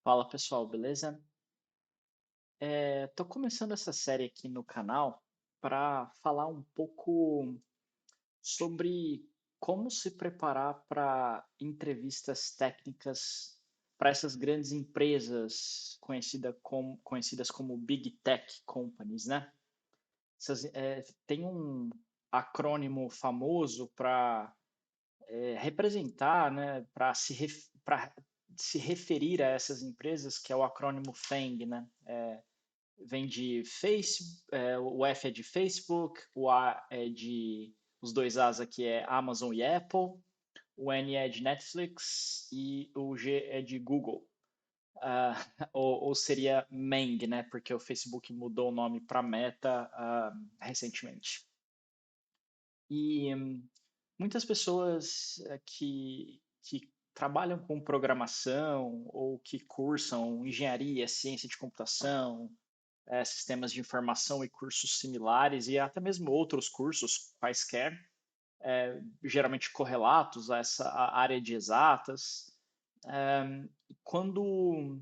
Fala pessoal, beleza? Tô começando essa série aqui no canal para falar um pouco sobre como se preparar para entrevistas técnicas para essas grandes empresas conhecidas como Big Tech Companies, né? Tem um acrônimo famoso para representar, né, para se referir a essas empresas, que é o acrônimo FANG, né? Vem de Face, o F é de Facebook, o A é de, os dois As aqui é Amazon e Apple, o N é de Netflix e o G é de Google. Uh, ou seria Meng, né? Porque o Facebook mudou o nome para Meta recentemente. E muitas pessoas que trabalham com programação ou que cursam engenharia, ciência de computação, sistemas de informação e cursos similares, e até mesmo outros cursos quaisquer, geralmente correlatos a essa área de exatas. É, quando,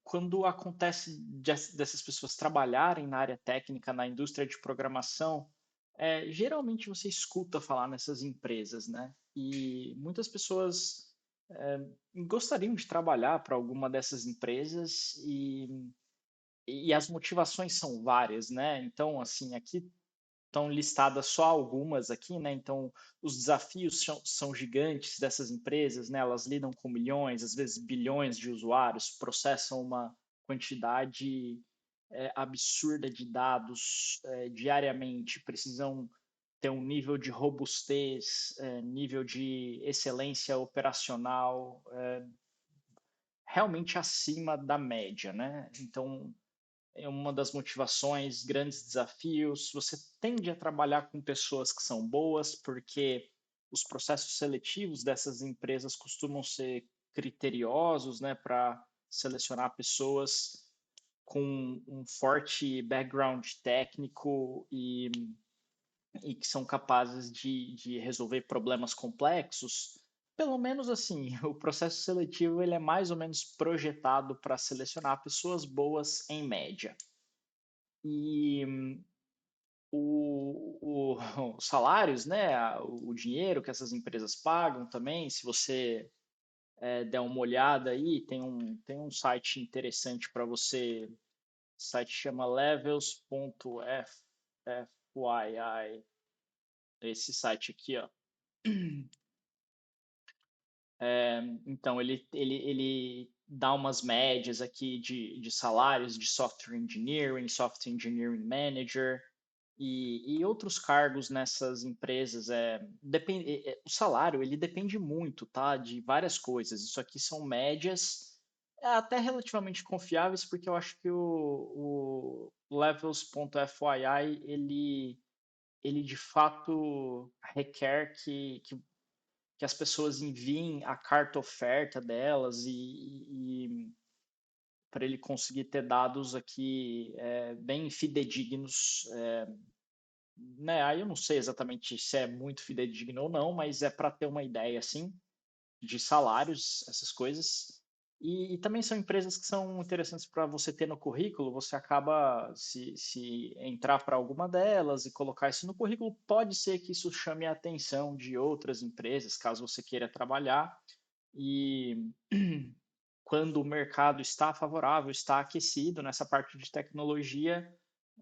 quando acontece dessas pessoas trabalharem na área técnica, na indústria de programação, geralmente você escuta falar nessas empresas, né? E muitas pessoas gostariam de trabalhar para alguma dessas empresas e as motivações são várias, né? Então, assim, aqui estão listadas só algumas aqui, né? Então, os desafios são gigantes dessas empresas, né? Elas lidam com milhões, às vezes bilhões de usuários, processam uma quantidade absurda de dados diariamente, precisam ter um nível de robustez, nível de excelência operacional realmente acima da média, né? Então, é uma das motivações, grandes desafios. Você tende a trabalhar com pessoas que são boas, porque os processos seletivos dessas empresas costumam ser criteriosos, né, para selecionar pessoas com um forte background técnico e que são capazes de resolver problemas complexos. Pelo menos assim, o processo seletivo ele é mais ou menos projetado para selecionar pessoas boas em média. E os salários, né, o dinheiro que essas empresas pagam também, se você der uma olhada aí, tem um site interessante para você, o site chama levels.fyi, esse site aqui, ó. Então, ele dá umas médias aqui de salários de software engineering manager, e outros cargos nessas empresas. O salário ele depende muito, tá, de várias coisas. Isso aqui são médias até relativamente confiáveis, porque eu acho que o levels.fyi ele de fato requer que as pessoas enviem a carta oferta delas e para ele conseguir ter dados aqui bem fidedignos, né? Aí eu não sei exatamente se é muito fidedigno ou não, mas é para ter uma ideia assim de salários, essas coisas. E também são empresas que são interessantes para você ter no currículo. Você acaba, se entrar para alguma delas e colocar isso no currículo, pode ser que isso chame a atenção de outras empresas, caso você queira trabalhar. E quando o mercado está favorável, está aquecido nessa parte de tecnologia,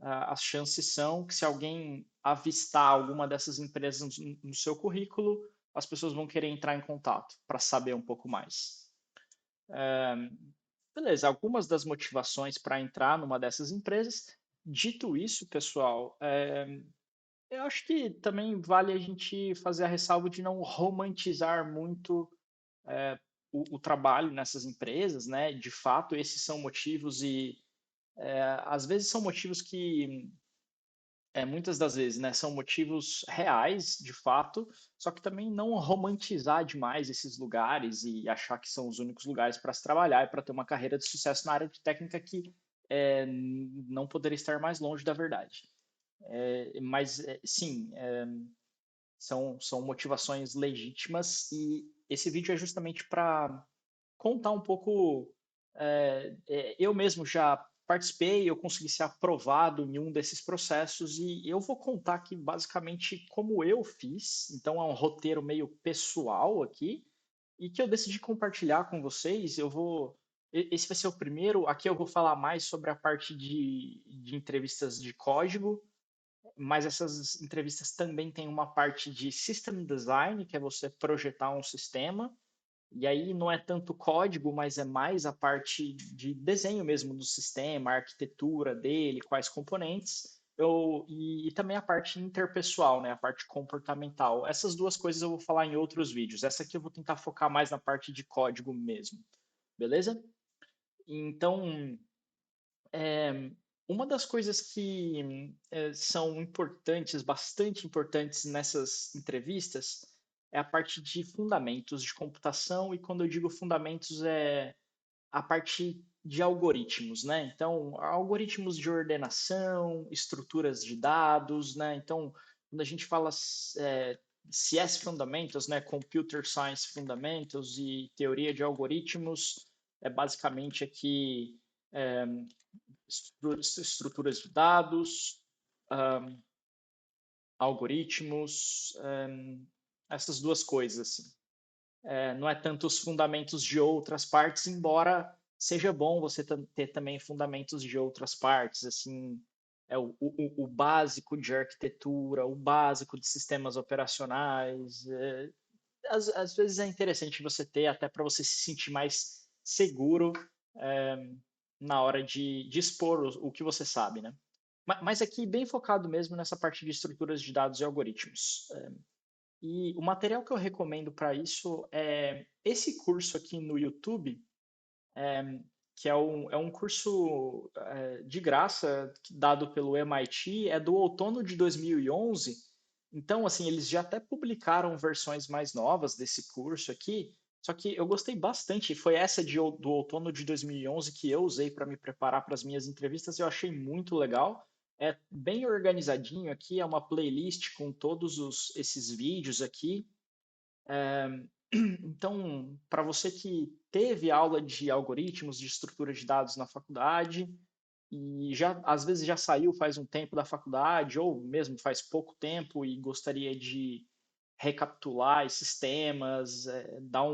as chances são que se alguém avistar alguma dessas empresas no seu currículo, as pessoas vão querer entrar em contato para saber um pouco mais. Beleza, algumas das motivações para entrar numa dessas empresas. Dito isso, pessoal, eu acho que também vale a gente fazer a ressalva de não romantizar muito o trabalho nessas empresas, né? De fato, esses são motivos e às vezes são motivos que muitas das vezes, né, são motivos reais, de fato, só que também não romantizar demais esses lugares e achar que são os únicos lugares para se trabalhar e para ter uma carreira de sucesso na área de técnica que não poderia estar mais longe da verdade. Mas, sim, são motivações legítimas e esse vídeo é justamente para contar um pouco. Eu mesmo já participei, eu consegui ser aprovado em um desses processos e eu vou contar aqui basicamente como eu fiz. Então é um roteiro meio pessoal aqui e que eu decidi compartilhar com vocês. Esse vai ser o primeiro. Aqui eu vou falar mais sobre a parte de entrevistas de código, mas essas entrevistas também têm uma parte de system design, que é você projetar um sistema. E aí não é tanto código, mas é mais a parte de desenho mesmo do sistema, a arquitetura dele, quais componentes. E também a parte interpessoal, né? A parte comportamental. Essas duas coisas eu vou falar em outros vídeos. Essa aqui eu vou tentar focar mais na parte de código mesmo. Beleza? Então, é, uma das coisas que são importantes, bastante importantes nessas entrevistas, é a parte de fundamentos de computação, e quando eu digo fundamentos é a parte de algoritmos, né? Então, algoritmos de ordenação, estruturas de dados, né? Então, quando a gente fala CS Fundamentals, né? Computer Science Fundamentals e teoria de algoritmos, é basicamente aqui é, estruturas de dados, um, algoritmos, essas duas coisas. Assim. Não é tanto os fundamentos de outras partes, embora seja bom você ter também fundamentos de outras partes, assim, o básico de arquitetura, o básico de sistemas operacionais. Às vezes é interessante você ter, até para você se sentir mais seguro é, na hora de expor o que você sabe, né? Mas aqui bem focado mesmo nessa parte de estruturas de dados e algoritmos. E o material que eu recomendo para isso é esse curso aqui no YouTube, que é um curso de graça dado pelo MIT, é do outono de 2011. Então, assim, eles já até publicaram versões mais novas desse curso aqui, só que eu gostei bastante. Foi essa do outono de 2011 que eu usei para me preparar para as minhas entrevistas, eu achei muito legal. É bem organizadinho aqui, é uma playlist com todos esses vídeos aqui. Então, para você que teve aula de algoritmos, de estrutura de dados na faculdade, e já às vezes já saiu faz um tempo da faculdade, ou mesmo faz pouco tempo e gostaria de recapitular esses temas, dar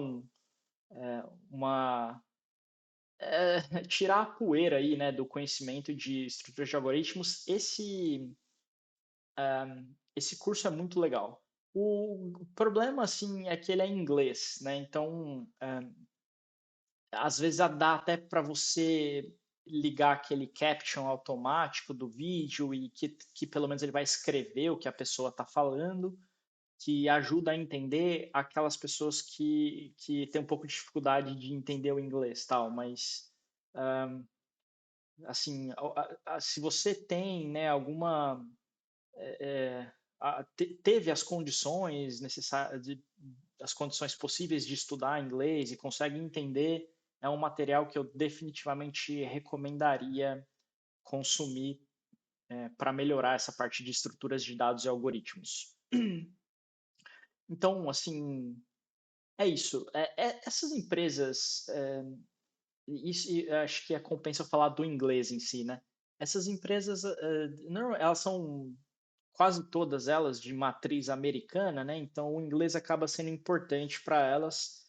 uma tirar a poeira aí, né, do conhecimento de estruturas de algoritmos, esse curso é muito legal. O problema, assim, é que ele é em inglês, né? Então, às vezes dá até para você ligar aquele caption automático do vídeo e que pelo menos ele vai escrever o que a pessoa está falando, que ajuda a entender aquelas pessoas que têm um pouco de dificuldade de entender o inglês, tal. Mas assim, se você tem, né, alguma teve as condições necessárias, as condições possíveis de estudar inglês e consegue entender, é um material que eu definitivamente recomendaria consumir para melhorar essa parte de estruturas de dados e algoritmos. Então, assim, é isso. Essas empresas, isso, e acho que compensa falar do inglês em si, né? Essas empresas, não, elas são quase todas elas de matriz americana, né? Então o inglês acaba sendo importante para elas.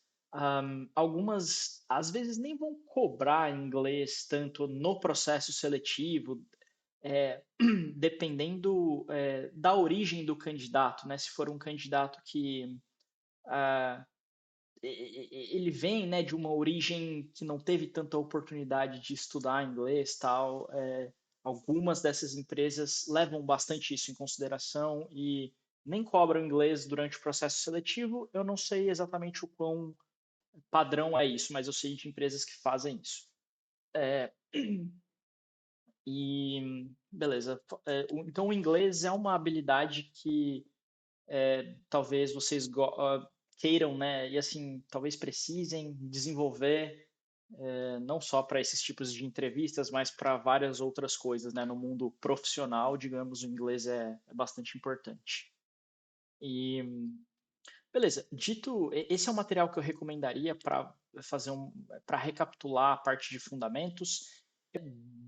Algumas, às vezes, nem vão cobrar inglês tanto no processo seletivo, dependendo da origem do candidato, né? Se for um candidato que ah, ele vem, né, de uma origem que não teve tanta oportunidade de estudar inglês, tal. Algumas dessas empresas levam bastante isso em consideração e nem cobram inglês durante o processo seletivo. Eu não sei exatamente o quão padrão é isso, mas eu sei de empresas que fazem isso. E beleza. Então, o inglês é uma habilidade que talvez vocês queiram, né? E assim, talvez precisem desenvolver não só para esses tipos de entrevistas, mas para várias outras coisas, né? No mundo profissional, digamos, o inglês é bastante importante. E beleza, esse é o material que eu recomendaria para fazer para recapitular a parte de fundamentos,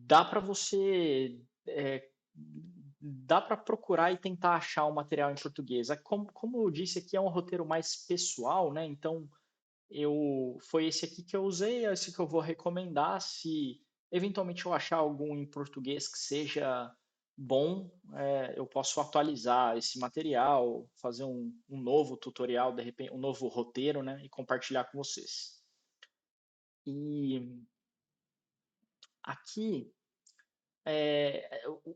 dá para você dá para procurar e tentar achar o material em português. Como eu disse aqui, é um roteiro mais pessoal, né? Então foi esse aqui que eu usei, é esse que eu vou recomendar. Se eventualmente eu achar algum em português que seja bom, eu posso atualizar esse material, fazer um novo tutorial, de repente, um novo roteiro, né? E compartilhar com vocês. E aqui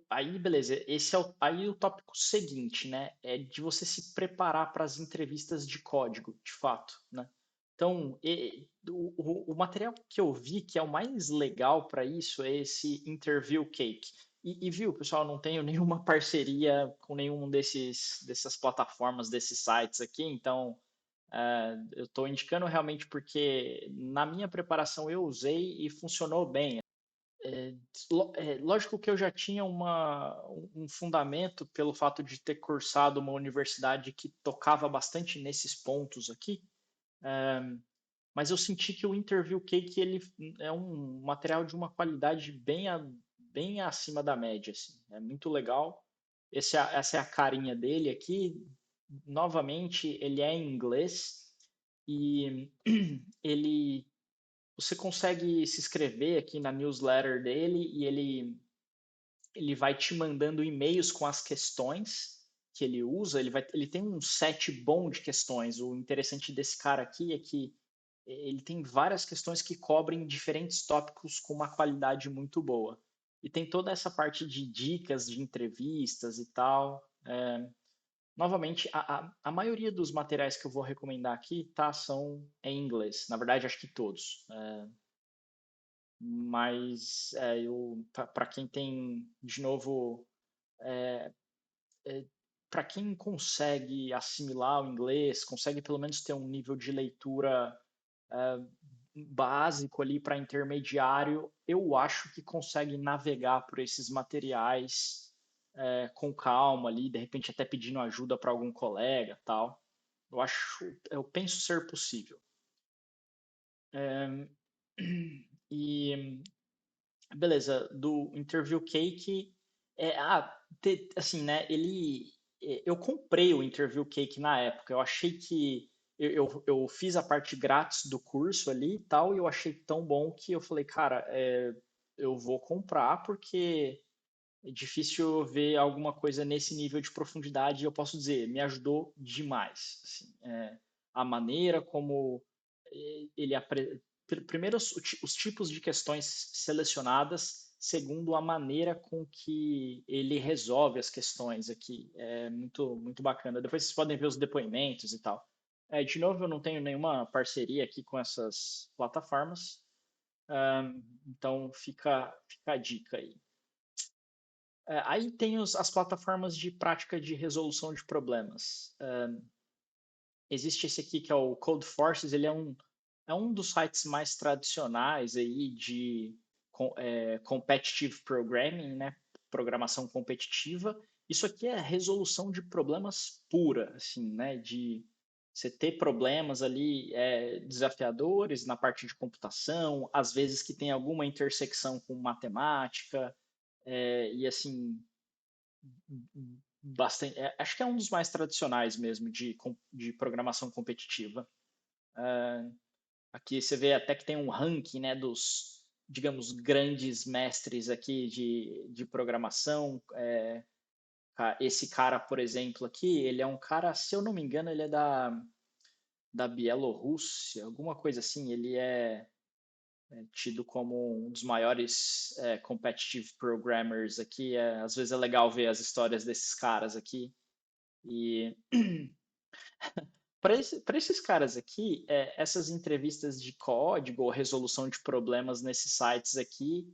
aí, beleza. Esse é aí o tópico seguinte, né? É de você se preparar para as entrevistas de código, de fato, né? Então, o material que eu vi que é o mais legal para isso é esse Interview Cake. Viu, pessoal, não tenho nenhuma parceria com nenhum dessas plataformas, desses sites aqui, então eu estou indicando realmente porque na minha preparação eu usei e funcionou bem. Lógico que eu já tinha um fundamento pelo fato de ter cursado uma universidade que tocava bastante nesses pontos aqui, mas eu senti que o Interview Cake ele é um material de uma qualidade bem acima da média, assim. É muito legal. Essa é a carinha dele aqui. Novamente, ele é em inglês e ele você consegue se inscrever aqui na newsletter dele e ele vai te mandando e-mails com as questões que ele usa. Ele tem um set bom de questões. O interessante desse cara aqui é que ele tem várias questões que cobrem diferentes tópicos com uma qualidade muito boa. E tem toda essa parte de dicas de entrevistas e tal. Novamente, a maioria dos materiais que eu vou recomendar aqui são em inglês. Na verdade, acho que todos. Mas para quem tem, de novo, para quem consegue assimilar o inglês, consegue pelo menos ter um nível de leitura básico ali para intermediário, eu acho que consegue navegar por esses materiais com calma ali, de repente até pedindo ajuda para algum colega, tal. Eu penso ser possível. E beleza, do Interview Cake, assim, né, eu comprei o Interview Cake na época, eu achei que, eu fiz a parte grátis do curso ali e tal, e eu achei tão bom que eu falei, cara, eu vou comprar porque é difícil ver alguma coisa nesse nível de profundidade, e eu posso dizer, me ajudou demais, assim, a maneira como ele primeiro os tipos de questões selecionadas, segundo a maneira com que ele resolve as questões aqui. É muito bacana. Depois vocês podem ver os depoimentos e tal. De novo, eu não tenho nenhuma parceria aqui com essas plataformas, então fica a dica aí. Aí tem as plataformas de prática de resolução de problemas. Existe esse aqui que é o Codeforces, ele é um dos sites mais tradicionais aí de competitive programming, né? Programação competitiva. Isso aqui é resolução de problemas pura, assim, né? De você ter problemas ali desafiadores na parte de computação, às vezes que tem alguma intersecção com matemática, e assim, bastante. Acho que é um dos mais tradicionais mesmo de programação competitiva. Aqui você vê até que tem um ranking, né, dos, digamos, grandes mestres aqui de programação. Esse cara, por exemplo, aqui, ele é um cara, se eu não me engano, ele é da Bielorrússia, alguma coisa assim. Ele é tido como um dos maiores competitive programmers aqui. Às vezes é legal ver as histórias desses caras aqui. E para esses caras aqui, essas entrevistas de código ou resolução de problemas nesses sites aqui,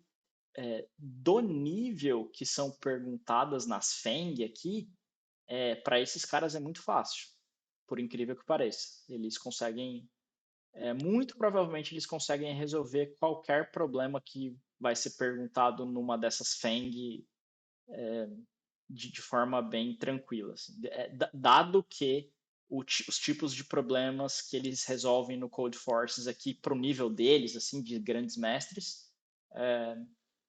do nível que são perguntadas nas FENG aqui, para esses caras é muito fácil, por incrível que pareça. Eles conseguem, muito provavelmente, eles conseguem resolver qualquer problema que vai ser perguntado numa dessas FENG de forma bem tranquila. Assim. Dado que os tipos de problemas que eles resolvem no Codeforces aqui para o nível deles, assim, de grandes mestres. É,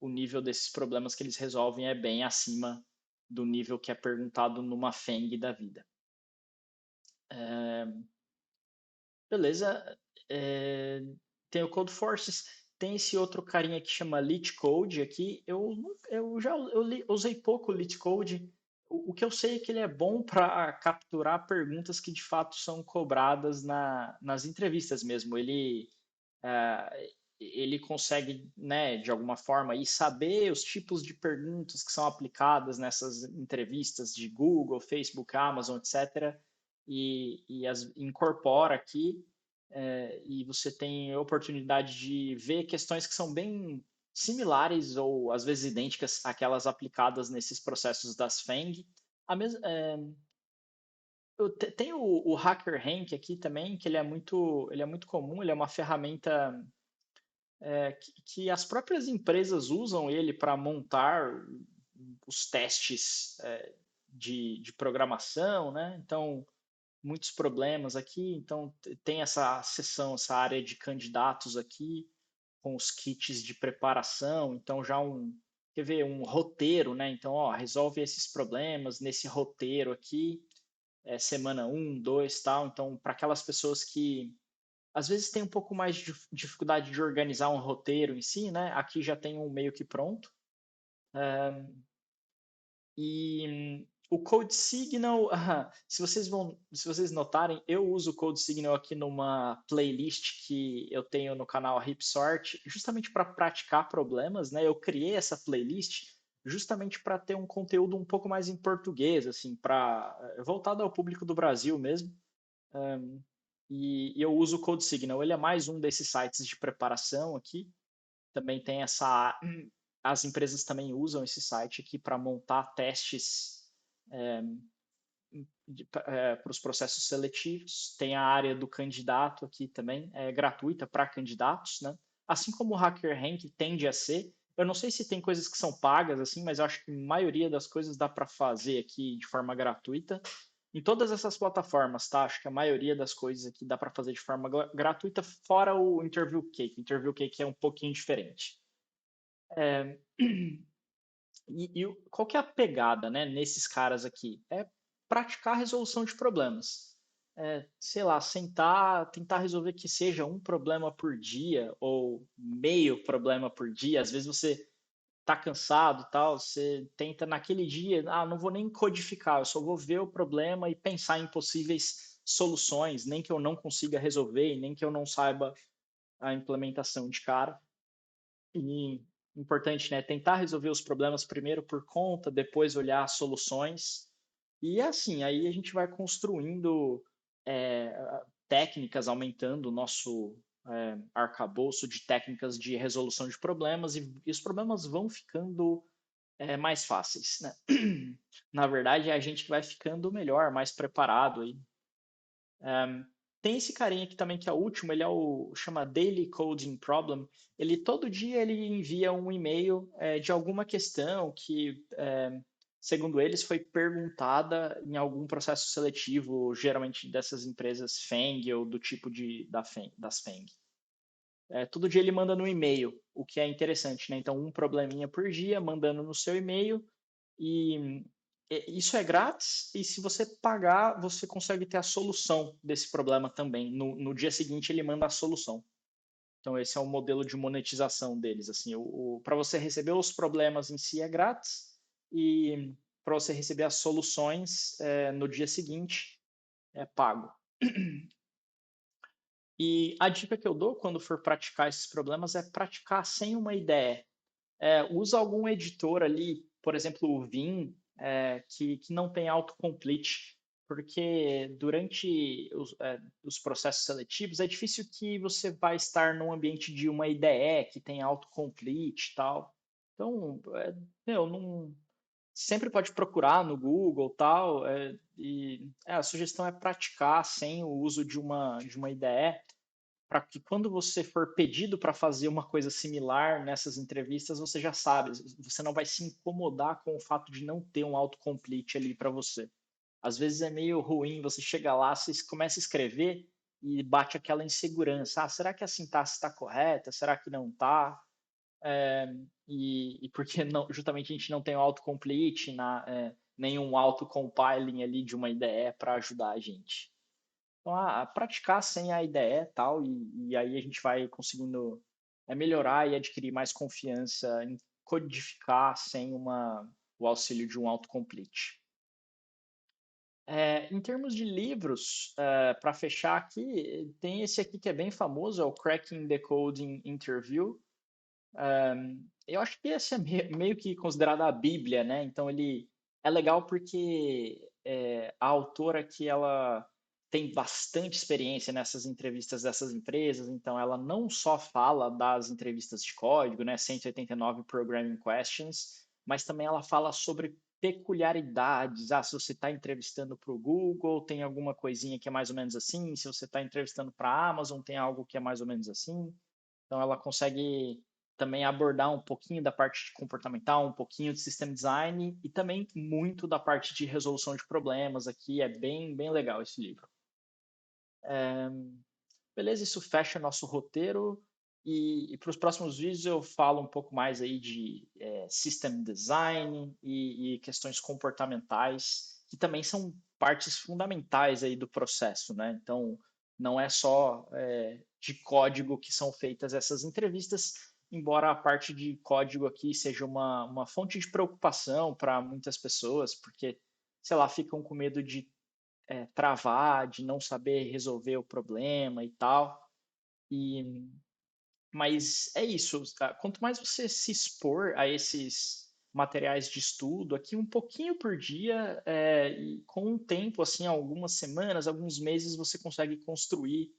o nível desses problemas que eles resolvem é bem acima do nível que é perguntado numa FANG da vida. Beleza. Tem o Codeforces, tem esse outro carinha que chama LeetCode aqui. Eu usei pouco o LeetCode. O que eu sei é que ele é bom para capturar perguntas que de fato são cobradas nas entrevistas mesmo. Ele consegue, né, de alguma forma, aí saber os tipos de perguntas que são aplicadas nessas entrevistas de Google, Facebook, Amazon, etc. E as incorpora aqui, e você tem a oportunidade de ver questões que são bem similares ou às vezes idênticas àquelas aplicadas nesses processos das FANG. A mes tem o HackerRank aqui também, que ele é muito comum, ele é uma ferramenta que as próprias empresas usam ele para montar os testes de programação, né? Então, muitos problemas aqui. Então, tem essa seção, essa área de candidatos aqui, com os kits de preparação. Então, quer ver, um roteiro, né? Então, ó, resolve esses problemas nesse roteiro aqui, semana um, 2, tal. Então, para aquelas pessoas que às vezes tem um pouco mais de dificuldade de organizar um roteiro em si, né? Aqui já tem um meio que pronto. E o Code Signal, se vocês notarem, eu uso o Code Signal aqui numa playlist que eu tenho no canal Hipsort, justamente para praticar problemas, né? Eu criei essa playlist justamente para ter um conteúdo um pouco mais em português, assim, para voltado ao público do Brasil mesmo. E eu uso o Code Signal. Ele é mais um desses sites de preparação aqui. Também tem essa. As empresas também usam esse site aqui para montar testes para os processos seletivos. Tem a área do candidato aqui também, é gratuita para candidatos, né? Assim como o HackerRank tende a ser. Eu não sei se tem coisas que são pagas assim, mas eu acho que a maioria das coisas dá para fazer aqui de forma gratuita. Em todas essas plataformas, tá? Acho que a maioria das coisas aqui dá para fazer de forma gratuita, fora o Interview Cake. O Interview Cake é um pouquinho diferente. É, qual que é a pegada, né, nesses caras aqui? É praticar a resolução de problemas. Sei lá, sentar, tentar resolver que seja um problema por dia ou meio problema por dia. Às vezes você tá cansado e tal, você tenta naquele dia, não vou nem codificar, eu só vou ver o problema e pensar em possíveis soluções, nem que eu não consiga resolver, nem que eu não saiba a implementação de cara. E importante, né, tentar resolver os problemas primeiro por conta, depois olhar as soluções. E assim, aí a gente vai construindo é, técnicas, aumentando o nosso arcabouço de técnicas de resolução de problemas e os problemas vão ficando mais fáceis, né? Na verdade, é a gente que vai ficando melhor, mais preparado aí. Tem esse carinha aqui também que é o último, ele chama Daily Coding Problem. Ele todo dia ele envia um e-mail de alguma questão que, segundo eles, foi perguntada em algum processo seletivo, geralmente dessas empresas FANG ou do tipo das FANG. Todo dia ele manda no e-mail, o que é interessante, né? Então, um probleminha por dia, mandando no seu e-mail, e isso é grátis, e se você pagar, você consegue ter a solução desse problema também. No dia seguinte, ele manda a solução. Então, esse é o modelo de monetização deles. Assim, para você receber os problemas em si é grátis, e para você receber as soluções no dia seguinte é pago. E a dica que eu dou quando for praticar esses problemas é praticar sem uma ideia. Usa algum editor ali, por exemplo, o Vim, que não tem autocomplete, porque durante os processos seletivos é difícil que você vai estar num ambiente de uma IDE que tem autocomplete e tal. Então, não, sempre pode procurar no Google tal, a sugestão é praticar sem o uso de uma IDE para que quando você for pedido para fazer uma coisa similar nessas entrevistas, você já sabe, você não vai se incomodar com o fato de não ter um autocomplete ali para você. às vezes é meio ruim, você chega lá, você começa a escrever e bate aquela insegurança. Ah, será que a sintaxe está correta? Será que não está? E porque não, justamente a gente não tem o autocomplete, nenhum autocompiling ali de uma IDE para ajudar a gente. Então, a praticar sem a IDE e tal, e aí a gente vai conseguindo melhorar e adquirir mais confiança em codificar sem o auxílio de um autocomplete. Em termos de livros, para fechar aqui, tem esse aqui que é bem famoso, é o Cracking the Coding Interview. Eu acho que esse é meio que considerado a Bíblia, né? Então ele é legal porque a autora aqui ela tem bastante experiência nessas entrevistas dessas empresas, então ela não só fala das entrevistas de código, né, 189 Programming Questions, mas também ela fala sobre peculiaridades. Ah, se você está entrevistando para o Google, tem alguma coisinha que é mais ou menos assim. Se você está entrevistando para a Amazon, tem algo que é mais ou menos assim. Então ela consegue também abordar um pouquinho da parte de comportamental, um pouquinho de system design e também muito da parte de resolução de problemas aqui. É bem, bem legal esse livro. Beleza, isso fecha nosso roteiro. E para os próximos vídeos eu falo um pouco mais aí de system design e questões comportamentais, que também são partes fundamentais aí do processo, né? Então, não é só de código que são feitas essas entrevistas, embora a parte de código aqui seja uma fonte de preocupação para muitas pessoas, porque, sei lá, ficam com medo de travar, de não saber resolver o problema e tal. E, mas é isso, tá? Quanto mais você se expor a esses materiais de estudo aqui um pouquinho por dia, e com o tempo, assim, algumas semanas, alguns meses, você consegue construir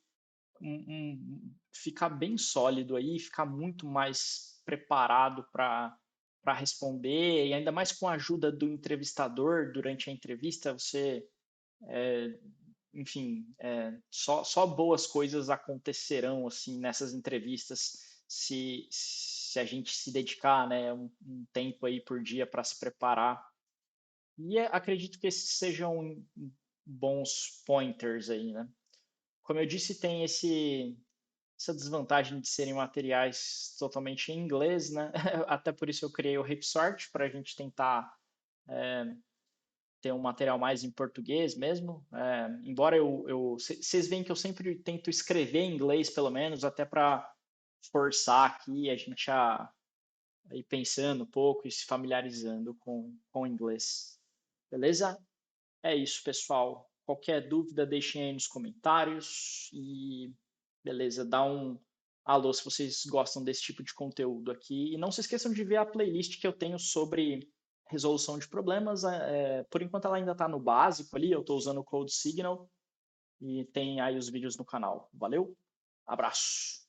ficar bem sólido aí, ficar muito mais preparado para responder, e ainda mais com a ajuda do entrevistador durante a entrevista, você enfim, só boas coisas acontecerão assim nessas entrevistas se a gente se dedicar, né, um tempo aí por dia para se preparar. E acredito que esses sejam bons pointers aí, né? Como eu disse, tem essa desvantagem de serem materiais totalmente em inglês, né? Até por isso eu criei o Ripsort para a gente tentar ter um material mais em português mesmo. Embora vocês veem que eu sempre tento escrever em inglês, pelo menos, até para forçar aqui a gente a ir pensando um pouco e se familiarizando com o inglês. Beleza? É isso, pessoal. Qualquer dúvida, deixem aí nos comentários e beleza, dá um alô se vocês gostam desse tipo de conteúdo aqui. E não se esqueçam de ver a playlist que eu tenho sobre resolução de problemas. Por enquanto ela ainda está no básico ali, eu estou usando o Code Signal e tem aí os vídeos no canal. Valeu, abraço!